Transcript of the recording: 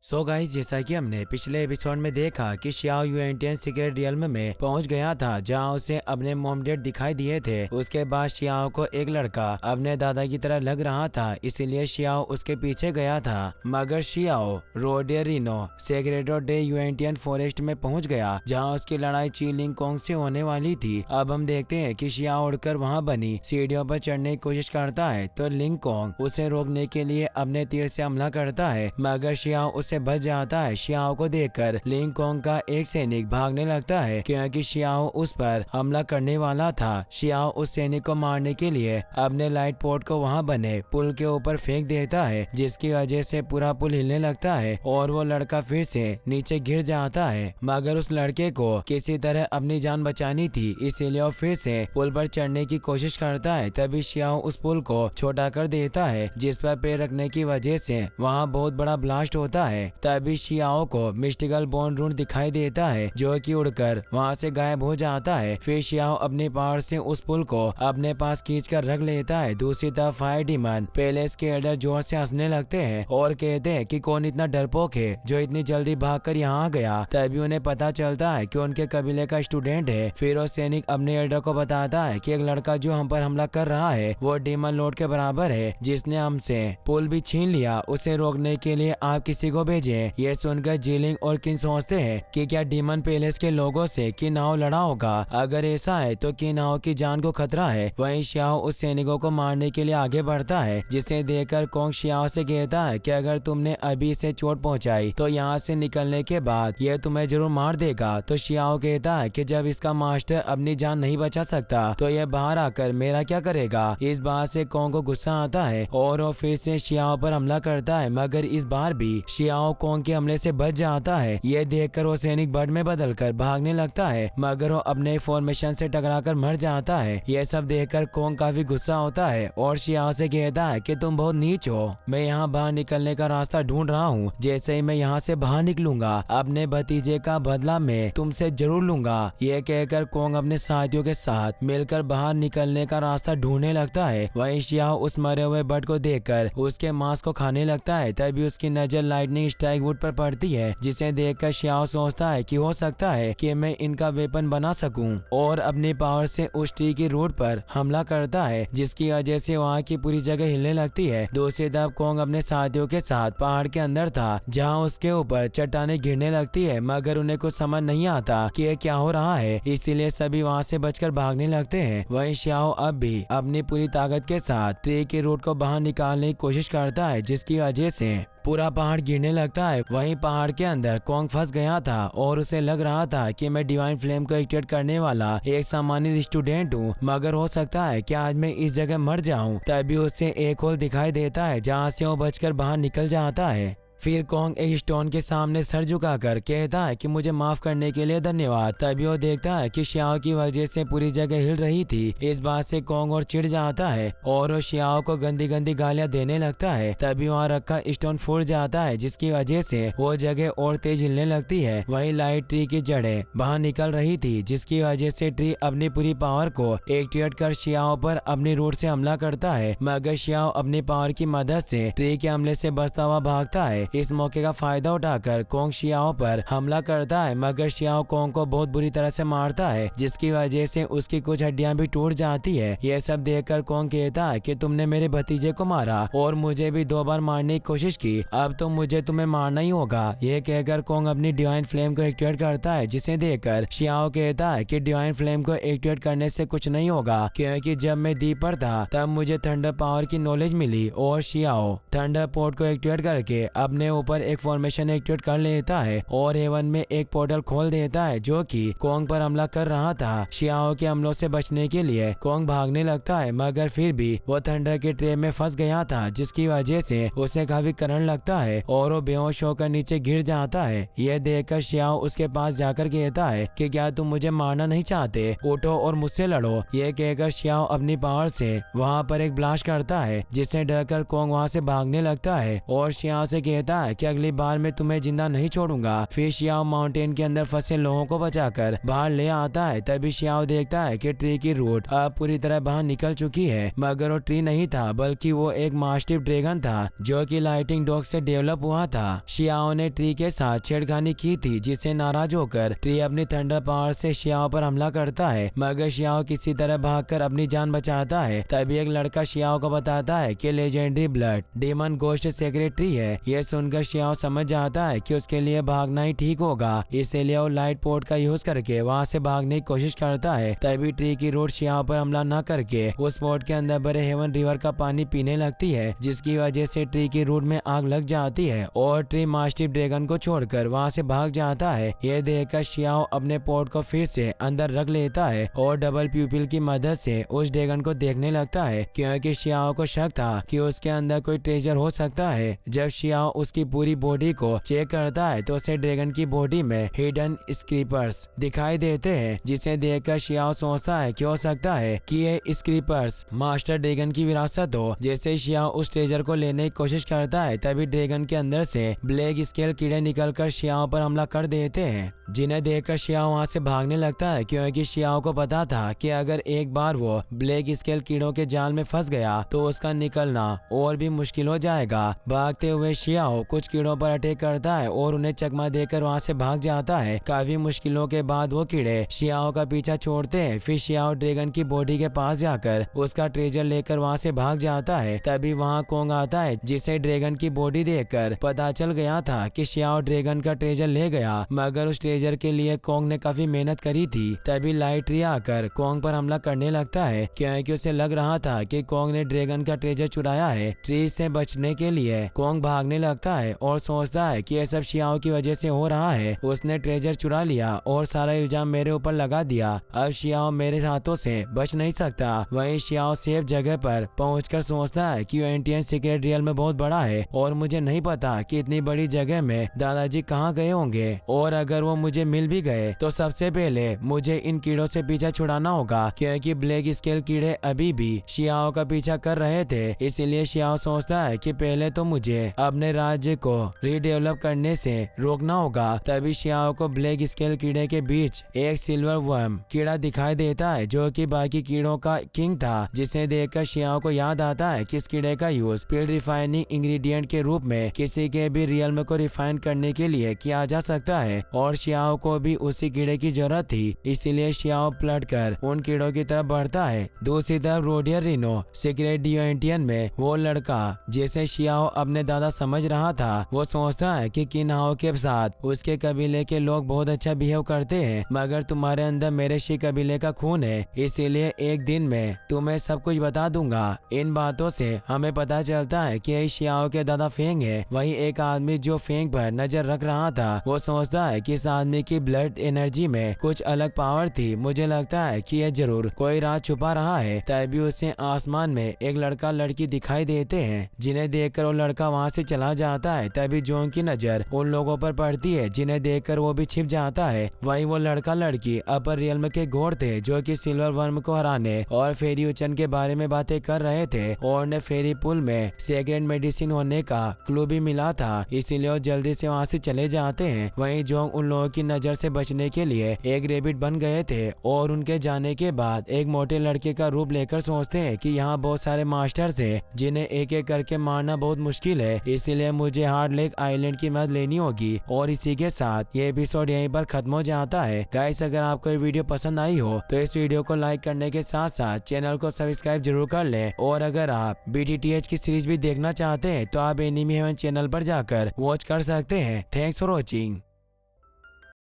So guys, जैसा कि हमने पिछले एपिसोड में देखा कि शियाओ यूएनटियन सीक्रेट रियल्म में पहुंच गया था, जहां उसे अपने मॉम डैड दिखाई दिए थे। उसके बाद शियाओ को एक लड़का अपने दादा की तरह लग रहा था, इसीलिए शियाओ उसके पीछे गया था। मगर शियाओ रोडेरिनो सेक्रेटो डे यूएनटियन फॉरेस्ट में पहुंच गया, जहां उसकी लड़ाई ची लिंग कोंग से होने वाली थी। अब हम देखते हैं कि शियाओ उड़कर वहां बनी सीढ़ियों पर चढ़ने की कोशिश करता है, तो लिंग कोंग उसे रोकने के लिए अपने तीर से हमला करता है, मगर शियाओ उसे बच जाता है। शियाओ को देखकर लिंग कोंग का एक सैनिक भागने लगता है, क्योंकि शियाओ उस पर हमला करने वाला था। शियाओ उस सैनिक को मारने के लिए अपने लाइट पोर्ट को वहां बने पुल के ऊपर फेंक देता है, जिसकी वजह से पूरा पुल हिलने लगता है और वो लड़का फिर से नीचे गिर जाता है। मगर उस लड़के को किसी तरह अपनी जान बचानी थी, इसीलिए वो फिर से पुल पर चढ़ने की कोशिश करता है। तभी शियाओ उस पुल को छोटा कर देता है, जिस पर पैर रखने की वजह से वहाँ बहुत बड़ा ब्लास्ट होता है। तभी शियाओ को मिस्टिकल बोन रूट दिखाई देता है, जो कि उड़कर वहां से गायब हो जाता है। फिर शियाओ अपने पावर से उस पुल को अपने पास खींचकर रख लेता है। दूसरी तरफ फायर डीमन पैलेस के एल्डर जोर से हंसने लगते हैं और कहते हैं कि कौन इतना डरपोक है जो इतनी जल्दी भागकर यहाँ आ गया। तभी उन्हें पता चलता है कि उनके कबीले का स्टूडेंट है। फिर वो सैनिक अपने एल्डर को बताता है कि एक लड़का जो हम पर हमला कर रहा है वो डीमन लॉर्ड के बराबर है, जिसने हमसे पुल भी छीन लिया। उसे रोकने के लिए आप किसी को भेजें। ये सुनकर जीलिंग और किन सोचते हैं कि क्या डीमन पैलेस के लोगों से किनाओ लड़ा होगा। अगर ऐसा है तो किनाओ की जान को खतरा है। वहीं शियाओ उस सैनिकों को मारने के लिए आगे बढ़ता है, जिसे देखकर कोंग शियाओ से कहता है कि अगर तुमने अभी इसे चोट पहुंचाई तो यहाँ से निकलने के बाद ये तुम्हें जरूर मार देगा। तो शियाओ कहता है कि जब इसका मास्टर अपनी जान नहीं बचा सकता तो ये बाहर आकर मेरा क्या करेगा। इस बात से कोंग को गुस्सा आता है और वो फिर से शियाओ पर हमला करता है, मगर इस बार भी शियाओ कोंग के हमले से बच जाता है। ये देखकर वो सैनिक बर्ड में बदलकर भागने लगता है, मगर वो अपने फॉर्मेशन से टकराकर मर जाता है। ये सब देखकर कोंग काफी गुस्सा होता है और शियाओ से कहता है कि तुम बहुत नीच हो, मैं यहाँ बाहर निकलने का रास्ता ढूंढ रहा हूँ। जैसे ही मैं यहाँ से बाहर निकलूंगा अपने भतीजे का बदला मैं तुमसे जरूर लूंगा। ये कहकर कोंग अपने साथियों के साथ मिलकर बाहर निकलने का रास्ता ढूंढने लगता है। वहीं शियाओ उस मरे हुए बर्ड को देखकर उसके मांस को खाने लगता है। तभी उसकी नजर लाइटनिंग स्ट्राइक वुड पर पड़ती है, जिसे देखकर शियाओ सोचता है कि हो सकता है कि मैं इनका वेपन बना सकूं, और अपनी पावर से उस ट्री की रूट पर हमला करता है, जिसकी वजह से वहाँ की पूरी जगह हिलने लगती है। दूसरी तरफ कोंग अपने साथियों के साथ पहाड़ के अंदर था, जहाँ उसके ऊपर चट्टानें गिरने लगती है, मगर उन्हें कुछ समझ नहीं आता कि ये क्या हो रहा है, इसीलिए सभी वहाँ से बचकर भागने लगते हैं। वहीं शियाओ अब भी अपनी पूरी ताकत के साथ ट्री की रूट को बाहर निकालने की कोशिश करता है, जिसकी वजह से पूरा पहाड़ गिरने लगता है। वहीं पहाड़ के अंदर कोंग फंस गया था और उसे लग रहा था कि मैं डिवाइन फ्लेम को एक्टिवेट करने वाला एक सामान्य स्टूडेंट हूँ, मगर हो सकता है कि आज मैं इस जगह मर जाऊं। तभी उसे एक होल दिखाई देता है, जहाँ से वो बचकर बाहर निकल जाता है। फिर कोंग एक स्टोन के सामने सर झुकाकर कहता है कि मुझे माफ करने के लिए धन्यवाद। तभी वो देखता है कि शियाओ की वजह से पूरी जगह हिल रही थी। इस बात से कोंग और चिढ़ जाता है और वो शियाओ को गंदी गंदी गालियां देने लगता है। तभी वहाँ रखा स्टोन फूट जाता है, जिसकी वजह से वो जगह और तेज हिलने लगती है। वहीं लाइट ट्री की जड़ें बाहर निकल रही थी, जिसकी वजह से ट्री अपनी पूरी पावर को एक्टिवेट कर शियाओ पर अपनी रूट से हमला करता है, मगर शियाओ अपनी पावर की मदद से ट्री के हमले से बचता हुआ भागता है। इस मौके का फायदा उठाकर कोंग शियाओ पर हमला करता है, मगर शियाओ कोंग को बहुत बुरी तरह से मारता है, जिसकी वजह से उसकी कुछ हड्डियां भी टूट जाती है। यह सब देखकर कोंग कहता है कि तुमने मेरे भतीजे को मारा और मुझे भी 2 बार मारने की कोशिश की, अब तो मुझे तुम्हें मारना ही होगा। यह कहकर कोंग अपनी डिवाइन फ्लेम को एक्टिवेट करता है, जिसे देखकर शियाओ कहता है कि डिवाइन फ्लेम को एक्टिवेट करने से कुछ नहीं होगा, क्योंकि जब मैं द्वीप पर था तब मुझे थंडर पावर की नॉलेज मिली। और शियाओ थंडर पोर्ट को एक्टिवेट करके अपने ऊपर एक फॉर्मेशन एक्टिवेट कर लेता है और हेवन में एक पोर्टल खोल देता है, जो कि कोंग पर हमला कर रहा था। शियाओ के हमलों से बचने के लिए कोंग भागने लगता है, मगर फिर भी वो थंडर के ट्रेप में फंस गया था, जिसकी वजह से उसे काफी करंट लगता है और वो बेहोश होकर नीचे गिर जाता है। यह देखकर शियाओ उसके पास जाकर कहता है कि क्या तुम मुझे मारना नहीं चाहते, उठो और मुझसे लड़ो। यह कहकर शियाओ अपनी पावर से वहाँ पर एक ब्लास्ट करता है, जिससे डरकर कोंग वहाँ से भागने लगता है और शियाओ से कहता कहता है कि अगली बार मैं तुम्हें जिंदा नहीं छोड़ूंगा। फिर शियाओ माउंटेन के अंदर फंसे लोगों को बचाकर बाहर ले आता है। तभी शियाओ देखता है कि ट्री की रूट अब पूरी तरह बाहर निकल चुकी है, मगर वो ट्री नहीं था बल्कि वो एक मास्टिफ ड्रैगन था जो कि लाइटिंग डॉग से डेवलप हुआ था। शियाओ ने ट्री के साथ छेड़खानी की थी, जिससे नाराज होकर ट्री अपनी थंडर पावर से शियाओ पर हमला करता है, मगर शियाओ किसी तरह भागकर अपनी जान बचाता है। तभी एक लड़का शियाओ को बताता है कि legendary blood demon ghost secretary है। यह सुनकर शियाओ समझ जाता है कि उसके लिए भागना ही ठीक होगा, इसीलिए वो लाइट पोर्ट का यूज करके वहाँ से भागने की कोशिश करता है। तभी ट्री की रूट शियाओ पर हमला न करके उस पोर्ट के अंदर बड़े हेवन रिवर का पानी पीने लगती है, जिसकी वजह से ट्री की रूट में आग लग जाती है और ट्री मास्टिफ ड्रैगन को छोड़कर वहाँ से भाग जाता है। यह देखकर शियाओ अपने पोर्ट को फिर से अंदर रख लेता है और डबल प्यूपिल की मदद से उस ड्रैगन को देखने लगता है, क्योंकि शियाओ को शक था कि उसके अंदर कोई ट्रेजर हो सकता है। जब शियाओ उसकी पूरी बॉडी को चेक करता है तो उसे ड्रैगन की बॉडी में हिडन स्क्रीपर्स दिखाई देते हैं, जिसे देखकर शियाओ सोचता है कि हो सकता है कि ये स्क्रीपर्स मास्टर ड्रैगन की विरासत हो। जैसे शियाओ उस ट्रेजर को लेने की कोशिश करता है तभी ड्रैगन के अंदर से ब्लैक स्केल कीड़े निकलकर शियाओ पर हमला कर देते हैं, जिन्हें देखकर शियाओ वहाँ से भागने लगता है, क्योंकि शियाओ को पता था कि अगर एक बार वो ब्लैक स्केल कीड़ों के जाल में फंस गया तो उसका निकलना और भी मुश्किल हो जाएगा। भागते हुए शियाओ कुछ कीड़ों पर अटैक करता है और उन्हें चकमा देकर वहाँ से भाग जाता है। काफी मुश्किलों के बाद वो कीड़े शियाओ का पीछा छोड़ते हैं। फिर शियाओ ड्रैगन की बॉडी के पास जाकर उसका ट्रेजर लेकर वहाँ से भाग जाता है। तभी वहाँ कोंग आता है, जिसे ड्रैगन की बॉडी देखकर पता चल गया था कि शियाओ ड्रैगन का ट्रेजर ले गया, मगर उस ट्रेजर के लिए कोंग ने काफी मेहनत करी थी। तभी लाइट ट्री आकर कोंग पर हमला करने लगता है, क्योंकि उसे लग रहा था कि कोंग ने ड्रैगन का ट्रेजर चुराया है। ट्री से बचने के लिए कोंग भागने लगता है और सोचता है कि यह सब शियाओ की वजह से हो रहा है। उसने ट्रेजर चुरा लिया और सारा इल्जाम मेरे ऊपर लगा दिया। अब शियाओ मेरे हाथों से बच नहीं सकता। वहीं शियाओ सेफ जगह पर पहुंचकर सोचता है कि यूएनटीएन सीक्रेट रियल में बहुत बड़ा है और मुझे नहीं पता कि इतनी बड़ी जगह में दादाजी कहाँ गए होंगे, और अगर वो मुझे मिल भी गए तो सबसे पहले मुझे इन कीड़ों से पीछा छुड़ाना होगा, क्योंकि ब्लैक स्केल कीड़े अभी भी शियाओ का पीछा कर रहे थे। इसीलिए शियाओ सोचता है कि पहले तो मुझे अपने राज्य को रीडेवलप करने से रोकना होगा। तभी शियाओ को ब्लैक स्केल कीड़े के बीच एक सिल्वर वर्म कीड़ा दिखाई देता है, जो कि बाकी कीड़ों का किंग था, जिसे देखकर शियाओ को याद आता है कि इस कीड़े का यूज फील्ड रिफाइनिंग इंग्रेडिएंट के रूप में किसी के भी रियल को रिफाइन करने के लिए किया जा सकता है, और शियाओ को भी उसी कीड़े की जरूरत थी। इसीलिए शियाओ पलट कर उन कीड़ों की तरफ बढ़ता है। दूसरी तरफ रोडियर रिनो सीक्रेट यूएनटीएन में वो लड़का जिसे शियाओ अपने दादा समझ रहा था, वो सोचता है कि किन्हाओ के साथ उसके कबीले के लोग बहुत अच्छा बिहेव करते हैं, मगर तुम्हारे अंदर मेरे शी कबीले का खून है, इसीलिए एक दिन में तुम्हें सब कुछ बता दूंगा। इन बातों से हमें पता चलता है कि यही शियाओ के दादा फेंग है। वहीं एक आदमी जो फेंग पर नजर रख रहा था, वो सोचता है कि इस आदमी की ब्लड एनर्जी में कुछ अलग पावर थी। मुझे लगता है कि यह जरूर कोई राज छुपा रहा है। तभी उसे आसमान में एक लड़का लड़की दिखाई देते हैं, जिन्हें देखकर वो लड़का वहाँ से चला जाता है। तभी जोंग की नजर उन लोगों पर पड़ती है, जिन्हें देखकर वो भी छिप जाता है। वहीं वो लड़का लड़की अपर रियल्म के घोड़ थे, जो कि सिल्वर वर्म को हराने और फेरी उचन के बारे में बातें कर रहे थे, और उन्हें फेरी पुल में सेक्रेट मेडिसिन होने का क्लू भी मिला था, इसीलिए वो जल्दी से वहाँ से चले जाते हैं। वहीं जोंग उन लोगों की नजर से बचने के लिए एक रेबिट बन गए थे, और उनके जाने के बाद एक मोटे लड़के का रूप लेकर सोचते हैं कि यहाँ बहुत सारे मास्टर्स हैं, जिन्हें एक एक करके मारना बहुत मुश्किल है, इसीलिए मुझे हार्ड लेक आइलैंड की मदद लेनी होगी। और इसी के साथ ये एपिसोड यहीं पर खत्म हो जाता है। गाइस, अगर आपको ये वीडियो पसंद आई हो तो इस वीडियो को लाइक करने के साथ साथ चैनल को सब्सक्राइब जरूर कर लें, और अगर आप BTTH की सीरीज भी देखना चाहते हैं तो आप एनिमी हेवन चैनल पर जाकर वॉच कर सकते हैं। Thanks for watching.